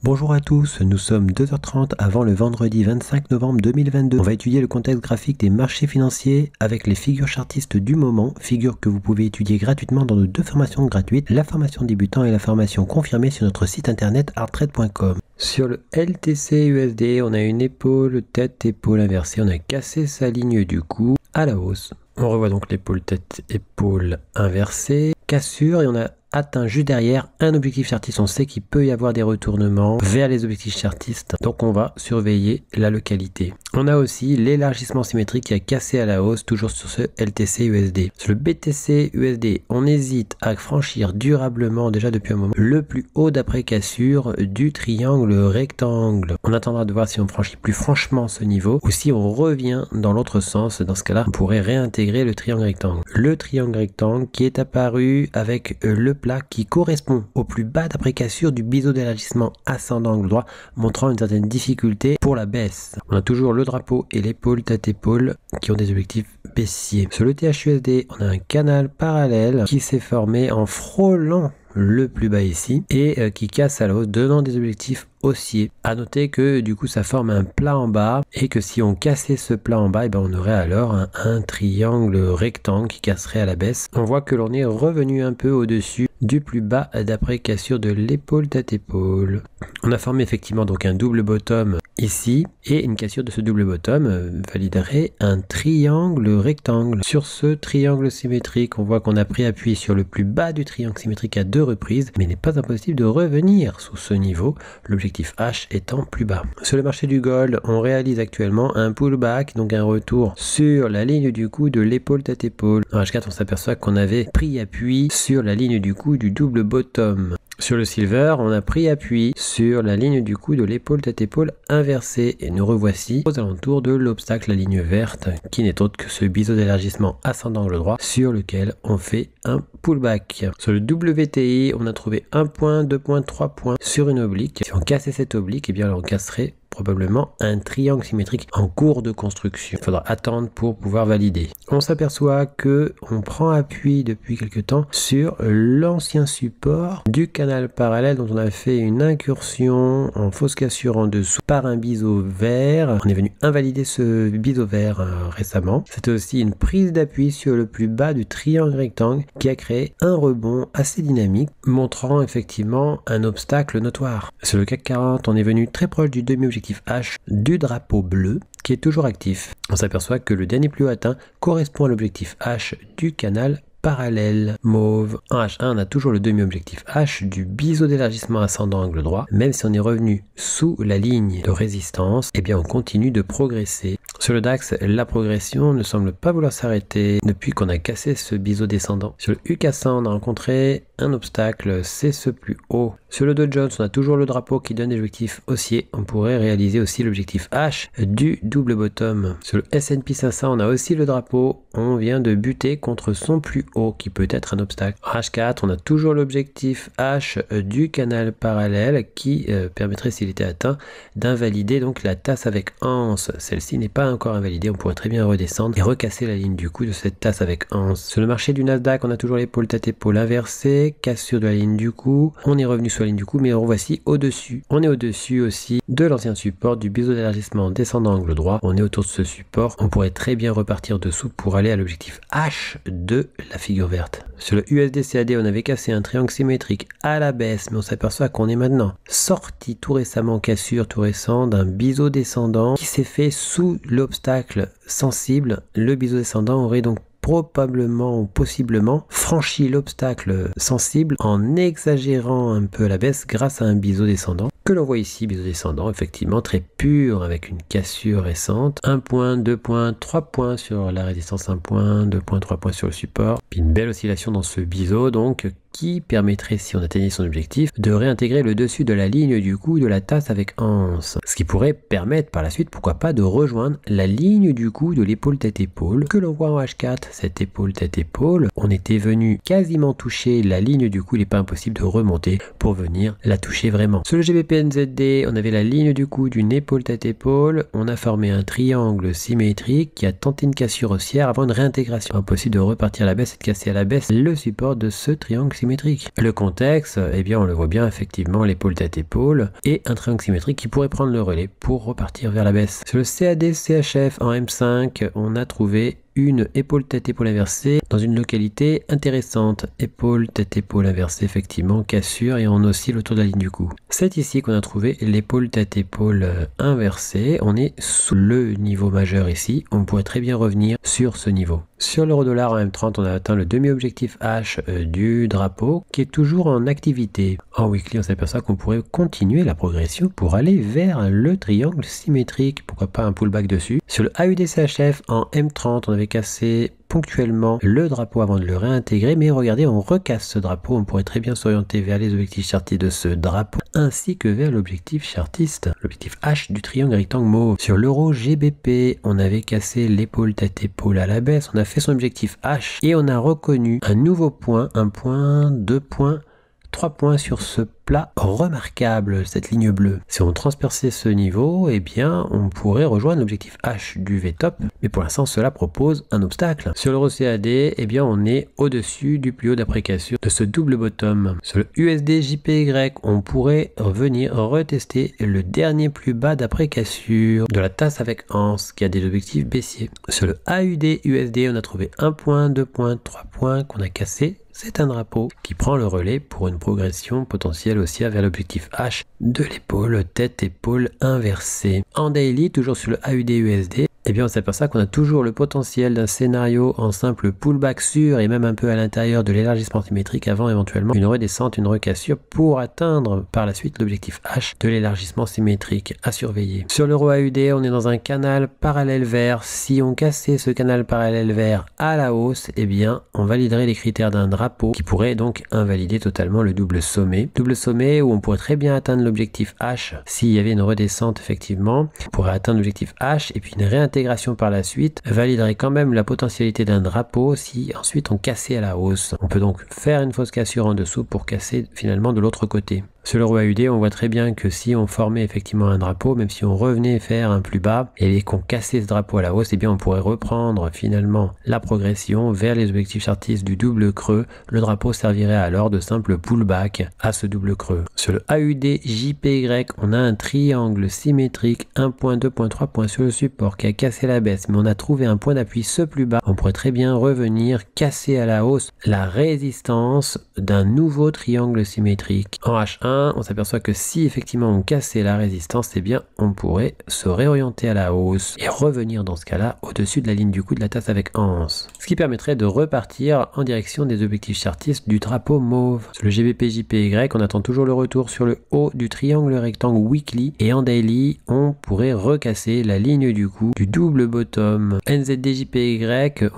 Bonjour à tous, nous sommes 2h30 avant le vendredi 25 novembre 2022. On va étudier le contexte graphique des marchés financiers avec les figures chartistes du moment, figures que vous pouvez étudier gratuitement dans nos deux formations gratuites, la formation débutant et la formation confirmée sur notre site internet arttrade.com. Sur le LTC USD, on a une épaule, tête, épaule inversée, on a cassé sa ligne du coup à la hausse. On revoit donc l'épaule, tête, épaule inversée, cassure et on a atteint juste derrière un objectif chartiste. On sait qu'il peut y avoir des retournements vers les objectifs chartistes, donc on va surveiller la localité. On a aussi l'élargissement symétrique qui a cassé à la hausse, toujours sur ce LTC USD. Sur le BTC USD, on hésite à franchir durablement, déjà depuis un moment, le plus haut d'après cassure du triangle rectangle. On attendra de voir si on franchit plus franchement ce niveau ou si on revient dans l'autre sens. Dans ce cas-là, on pourrait réintégrer le triangle rectangle. Le triangle rectangle qui est apparu avec le plat qui correspond au plus bas d'après cassure du biseau d'élargissement ascendant angle droit, montrant une certaine difficulté pour la baisse. On a toujours le drapeau et l'épaule tête-épaule qui ont des objectifs baissiers. Sur le THUSD, on a un canal parallèle qui s'est formé en frôlant le plus bas ici et qui casse à la hausse, donnant des objectifs haussiers. À noter que du coup ça forme un plat en bas et que si on cassait ce plat en bas, on aurait alors un triangle rectangle qui casserait à la baisse. On voit que l'on est revenu un peu au-dessus du plus bas d'après cassure de l'épaule tête-épaule. On a formé effectivement donc un double bottom ici et une cassure de ce double bottom validerait un triangle rectangle. Sur ce triangle symétrique, on voit qu'on a pris appui sur le plus bas du triangle symétrique à deux reprises, mais il n'est pas impossible de revenir sous ce niveau, l'objectif H étant plus bas. Sur le marché du gold, on réalise actuellement un pullback, donc un retour sur la ligne du coup de l'épaule tête-épaule. En H4, on s'aperçoit qu'on avait pris appui sur la ligne du coup du double bottom. Sur le silver, on a pris appui sur la ligne du coup de l'épaule tête-épaule inversée et nous revoici aux alentours de l'obstacle, la ligne verte, qui n'est autre que ce biseau d'élargissement ascendant angle droit sur lequel on fait un pullback. Sur le WTI, on a trouvé 1 point, 2 points, 3 points sur une oblique. Si on cassait cette oblique, eh bien on casserait probablement un triangle symétrique en cours de construction. Il faudra attendre pour pouvoir valider. On s'aperçoit que on prend appui depuis quelque temps sur l'ancien support du canal parallèle dont on a fait une incursion en fausse cassure en dessous par un biseau vert. On est venu invalider ce biseau vert récemment. C'était aussi une prise d'appui sur le plus bas du triangle rectangle qui a créé un rebond assez dynamique, montrant effectivement un obstacle notoire. Sur le CAC 40, on est venu très proche du demi-objectif H du drapeau bleu qui est toujours actif. On s'aperçoit que le dernier plus haut atteint correspond à l'objectif H du canal parallèle mauve. En H1, on a toujours le demi-objectif H du biseau d'élargissement ascendant angle droit. Même si on est revenu sous la ligne de résistance, eh bien on continue de progresser. Sur le DAX, la progression ne semble pas vouloir s'arrêter depuis qu'on a cassé ce biseau descendant. Sur le UK100, on a rencontré un obstacle, c'est ce plus haut. Sur le Dow Jones, on a toujours le drapeau qui donne des objectifs haussiers. On pourrait réaliser aussi l'objectif H du double bottom. Sur le S&P 500, on a aussi le drapeau. On vient de buter contre son plus haut qui peut être un obstacle. En H4, on a toujours l'objectif H du canal parallèle qui permettrait, s'il était atteint, d'invalider donc la tasse avec anse. Celle-ci n'est pas encore invalidée. On pourrait très bien redescendre et recasser la ligne du coup de cette tasse avec anse. Sur le marché du Nasdaq, on a toujours l'épaule tête-épaule inversée, cassure de la ligne du coup. On est revenu sur la ligne du coup, mais on voici au-dessus. On est au-dessus aussi de l'ancien support du biseau d'élargissement descendant angle droit. On est autour de ce support. On pourrait très bien repartir dessous pour aller à l'objectif H de la figure verte. Sur le USD-CAD, on avait cassé un triangle symétrique à la baisse, mais on s'aperçoit qu'on est maintenant sorti tout récemment, cassure tout récent, d'un biseau descendant qui s'est fait sous l'obstacle sensible. Le biseau descendant aurait donc probablement ou possiblement franchi l'obstacle sensible en exagérant un peu la baisse grâce à un biseau descendant que l'on voit ici, biseau descendant effectivement très pur avec une cassure récente, 1 point, 2 points, 3 points sur la résistance, 1 point, 2 points, 3 points sur le support, puis une belle oscillation dans ce biseau donc qui permettrait, si on atteignait son objectif, de réintégrer le dessus de la ligne du coup de la tasse avec anse. Ce qui pourrait permettre par la suite, pourquoi pas, de rejoindre la ligne du coup de l'épaule tête-épaule que l'on voit en H4. Cette épaule tête-épaule, on était venu quasiment toucher la ligne du coup, il n'est pas impossible de remonter pour venir la toucher vraiment. Sur le GBP-NZD, on avait la ligne du coup d'une épaule tête-épaule, on a formé un triangle symétrique qui a tenté une cassure haussière avant une réintégration. Impossible de repartir à la baisse et de casser à la baisse le support de ce triangle symétrique. Le contexte, eh bien on le voit bien effectivement, l'épaule tête-épaule et un triangle symétrique qui pourrait prendre le relais pour repartir vers la baisse. Sur le CAD-CHF en M5, on a trouvé une épaule tête-épaule inversée dans une localité intéressante. Épaule tête-épaule inversée, effectivement, cassure et on oscille autour de la ligne du cou. C'est ici qu'on a trouvé l'épaule tête-épaule inversée. On est sous le niveau majeur ici. On pourrait très bien revenir sur ce niveau. Sur l'euro-dollar en M30, on a atteint le demi-objectif H du drapeau qui est toujours en activité. En weekly, on s'aperçoit qu'on pourrait continuer la progression pour aller vers le triangle symétrique. Pourquoi pas un pullback dessus. Sur le AUD-CHF en M30, on avait cassé ponctuellement le drapeau avant de le réintégrer, mais regardez, on recasse ce drapeau, on pourrait très bien s'orienter vers les objectifs chartistes de ce drapeau, ainsi que vers l'objectif chartiste, l'objectif H du triangle rectangle mauve. Sur l'euro GBP, on avait cassé l'épaule tête-épaule à la baisse, on a fait son objectif H et on a reconnu un nouveau point, un point, 2 points, 3 points sur ce plat remarquable, cette ligne bleue. Si on transperçait ce niveau, eh bien, on pourrait rejoindre l'objectif H du VTOP, mais pour l'instant, cela propose un obstacle. Sur l'euro CAD, eh bien, on est au-dessus du plus haut d'appréciation de ce double bottom. Sur le USD JPY, on pourrait venir retester le dernier plus bas d'appréciation de la tasse avec anse, qui a des objectifs baissiers. Sur le AUD USD, on a trouvé 1 point, 2 points, 3 points qu'on a cassé. C'est un drapeau qui prend le relais pour une progression potentielle haussière vers l'objectif H de l'épaule tête-épaule inversée. En daily, toujours sur le AUD USD, eh bien on s'aperçoit qu'on a toujours le potentiel d'un scénario en simple pullback sûr et même un peu à l'intérieur de l'élargissement symétrique avant éventuellement une redescente, une recassure pour atteindre par la suite l'objectif H de l'élargissement symétrique à surveiller. Sur l'euro AUD, on est dans un canal parallèle vert. Si on cassait ce canal parallèle vert à la hausse, eh bien on validerait les critères d'un drapeau qui pourrait donc invalider totalement le double sommet. Double sommet où on pourrait très bien atteindre l'objectif H s'il y avait une redescente effectivement. On pourrait atteindre l'objectif H et puis une réintégration par la suite validerait quand même la potentialité d'un drapeau si ensuite on cassait à la hausse. On peut donc faire une fausse cassure en dessous pour casser finalement de l'autre côté. Sur l'euro AUD, on voit très bien que si on formait effectivement un drapeau, même si on revenait faire un plus bas et qu'on cassait ce drapeau à la hausse, eh bien on pourrait reprendre finalement la progression vers les objectifs chartistes du double creux. Le drapeau servirait alors de simple pullback à ce double creux. Sur le AUD JPY, on a un triangle symétrique, 1 point, 2 points, 3 points sur le support qui a cassé la baisse, mais on a trouvé un point d'appui ce plus bas. On pourrait très bien revenir casser à la hausse la résistance d'un nouveau triangle symétrique. En H1, on s'aperçoit que si effectivement on cassait la résistance, eh bien on pourrait se réorienter à la hausse et revenir dans ce cas-là au-dessus de la ligne du cou de la tasse avec anse. Ce qui permettrait de repartir en direction des objectifs chartistes du drapeau mauve. Sur le GBP JPY, on attend toujours le retour sur le haut du triangle rectangle weekly et en daily, on pourrait recasser la ligne du cou du double bottom. NZD JPY,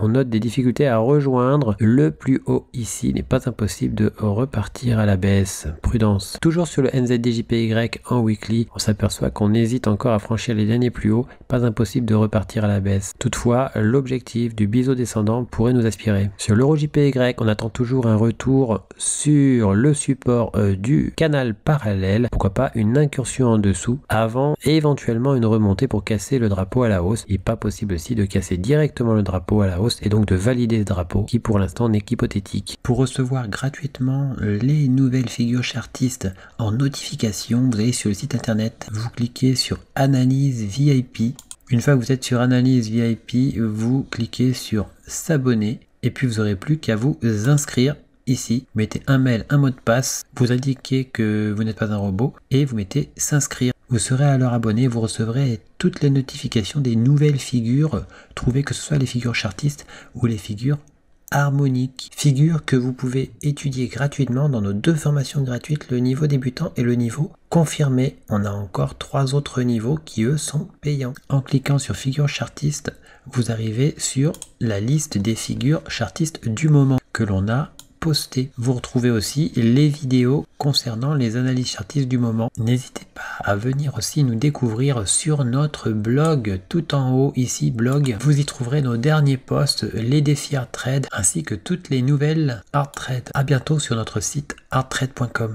on note des difficultés à rejoindre le plus haut ici. Il n'est pas impossible de repartir à la baisse. Prudence. Toujours sur le NZD-JPY en weekly, on s'aperçoit qu'on hésite encore à franchir les derniers plus hauts, pas impossible de repartir à la baisse. Toutefois, l'objectif du biseau descendant pourrait nous aspirer. Sur l'euro-JPY, on attend toujours un retour sur le support du canal parallèle, pourquoi pas une incursion en dessous, avant et éventuellement une remontée pour casser le drapeau à la hausse. Il n'est pas possible aussi de casser directement le drapeau à la hausse et donc de valider ce drapeau qui pour l'instant n'est qu'hypothétique. Pour recevoir gratuitement les nouvelles figures chartistes en notification, vous allez sur le site internet, vous cliquez sur analyse VIP. Une fois que vous êtes sur analyse VIP, vous cliquez sur s'abonner et puis vous n'aurez plus qu'à vous inscrire ici. Vous mettez un mail, un mot de passe, vous indiquez que vous n'êtes pas un robot et vous mettez s'inscrire. Vous serez alors abonné, vous recevrez toutes les notifications des nouvelles figures trouvées, que ce soit les figures chartistes ou les figures harmonique, figure que vous pouvez étudier gratuitement dans nos 2 formations gratuites, le niveau débutant et le niveau confirmé. On a encore 3 autres niveaux qui eux sont payants. En cliquant sur figure chartiste, vous arrivez sur la liste des figures chartistes du moment que l'on a posté. Vous retrouvez aussi les vidéos concernant les analyses chartistes du moment. N'hésitez pas à venir aussi nous découvrir sur notre blog, tout en haut ici, blog. Vous y trouverez nos derniers posts, les défis Art Trade, ainsi que toutes les nouvelles Art Trade. À bientôt sur notre site arttrade.com.